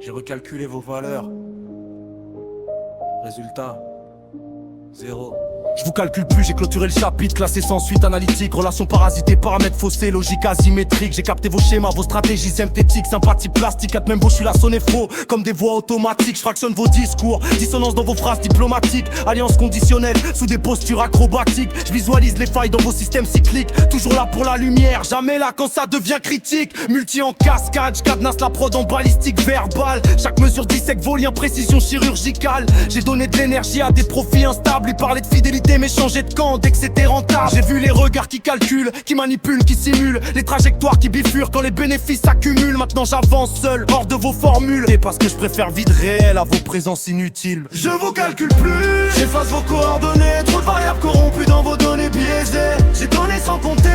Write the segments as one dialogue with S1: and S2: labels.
S1: J'ai recalculé vos valeurs. Résultat, 0. Je vous calcule plus, j'ai clôturé le chapitre, classé sans suite analytique. Relations parasitées, paramètres faussés, logique asymétrique. J'ai capté vos schémas, vos stratégies synthétiques. Sympathie plastique, même beau, je suis la sonné faux. Comme des voix automatiques, je fractionne vos discours. Dissonance dans vos phrases diplomatiques. Alliance conditionnelle, sous des postures acrobatiques. Je visualise les failles dans vos systèmes cycliques. Toujours là pour la lumière, jamais là quand ça devient critique. Multi en cascade, je cadenasse la prod en balistique verbale. Chaque mesure dissèque vos liens, précision chirurgicale. J'ai donné de l'énergie à des profils instables. Lui parler de fidélité mais changer de camp dès que c'était rentable. J'ai vu les regards qui calculent, qui manipulent, qui simulent. Les trajectoires qui bifurquent quand les bénéfices s'accumulent. Maintenant j'avance seul, hors de vos formules. Et parce que je préfère vide réel à vos présences inutiles. Je vous calcule plus, j'efface vos coordonnées. Trop de variables corrompues dans vos données biaisées. J'ai donné sans compter,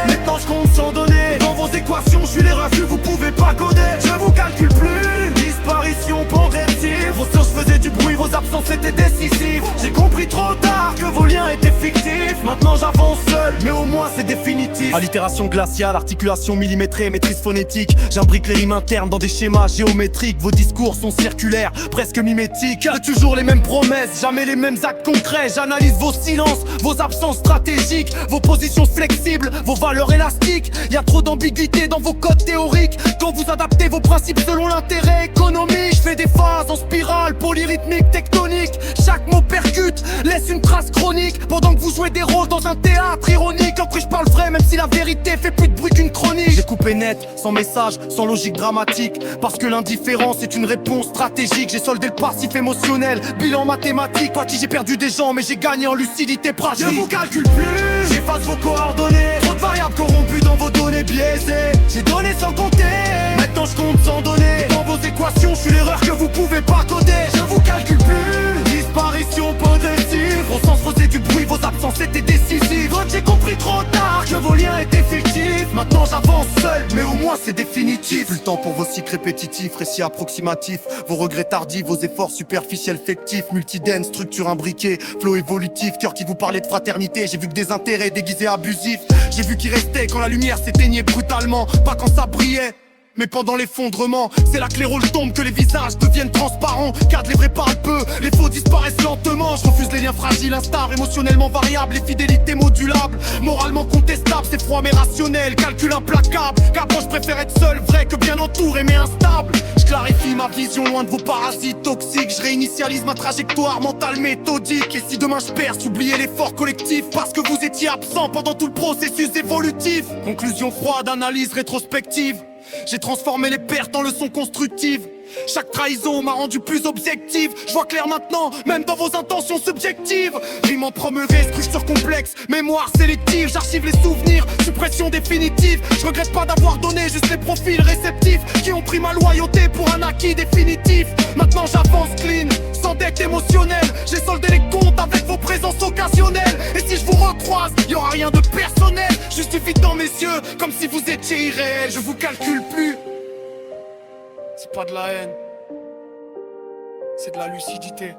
S1: maintenant je compte sans donner. Dans vos équations, je suis l'erreur que vous pouvez pas coder. Je vous calcule plus, disparition progressive. Vos sources faisaient du bruit, vos absences étaient décisives. J'ai compris trop tard que vos liens étaient fictifs. Maintenant j'avance seul, mais au moins c'est définitif. Allitération glaciale, articulation millimétrée, maîtrise phonétique. J'imbrique les rimes internes dans des schémas géométriques. Vos discours sont circulaires, presque mimétiques. Toujours les mêmes promesses, jamais les mêmes actes concrets. J'analyse vos silences, vos absences stratégiques, vos positions flexibles, vos valeurs élastiques. Y'a trop d'ambiguïté dans vos codes théoriques. Quand vous adaptez vos principes selon l'intérêt économique. Je fais des phases en spirale, polyrythmique, tectonique. Chaque mot percute, laisse une trace chronique. Pendant que vous jouez des rôles dans un théâtre ironique. Après je parle vrai même si la vérité fait plus de bruit qu'une chronique. J'ai coupé net, sans message, sans logique dramatique. Parce que l'indifférence est une réponse stratégique. J'ai soldé le passif émotionnel, bilan mathématique. Toi qui j'ai perdu des gens mais j'ai gagné en lucidité pratique. Je vous calcule plus, j'efface vos coordonnées. Trop de variables corrompues dans vos données biaisées. J'ai donné sans compter, maintenant je compte sans donner. Dans vos équations, je suis l'erreur que vous pouvez pas coder. Je vous calcule plus, disparition progressive. Vos sens faisaient du bruit, vos absences étaient décisives. J'ai compris trop tard que vos liens étaient fictifs. Maintenant j'avance seul, mais au moins c'est définitif. Plus le temps pour vos cycles répétitifs, récits approximatifs. Vos regrets tardifs, vos efforts superficiels fictifs. Multidène, structure imbriquée, flow évolutif. Cœur qui vous parlait de fraternité, j'ai vu que des intérêts déguisés abusifs. J'ai vu qu'ils restaient quand la lumière s'éteignait brutalement. Pas quand ça brillait, mais pendant l'effondrement. C'est là que les rôles tombent, que les visages deviennent transparents. Car les vrais parlent peu, les faux disparaissent lentement. Je refuse les liens fragiles, instables, émotionnellement variables. Les fidélités modulables, moralement contestables. C'est froid mais rationnel, calcul implacable. Car moi je préfère être seul, vrai que bien entouré mais instable. Je clarifie ma vision loin de vos parasites toxiques. Je réinitialise ma trajectoire mentale méthodique. Et si demain je perds, oubliez l'effort collectif. Parce que vous étiez absent pendant tout le processus évolutif. Conclusion froide, analyse rétrospective. J'ai transformé les pertes en leçons constructives. Chaque trahison m'a rendu plus objectif. Je vois clair maintenant, même dans vos intentions subjectives. Rime en promeuvée, structure complexe, mémoire sélective. J'archive les souvenirs, suppression définitive. Je regrette pas d'avoir donné juste les profils réceptifs qui ont pris ma loyauté pour un acquis définitif. Maintenant j'avance clean, sans dette émotionnelle. J'ai soldé les comptes avec vos présences occasionnelles. Et si je vous recroise, y'aura rien de personnel. Justifie dans mes yeux, comme si vous étiez irréel. Je vous calcule plus. C'est pas de la haine, c'est de la lucidité.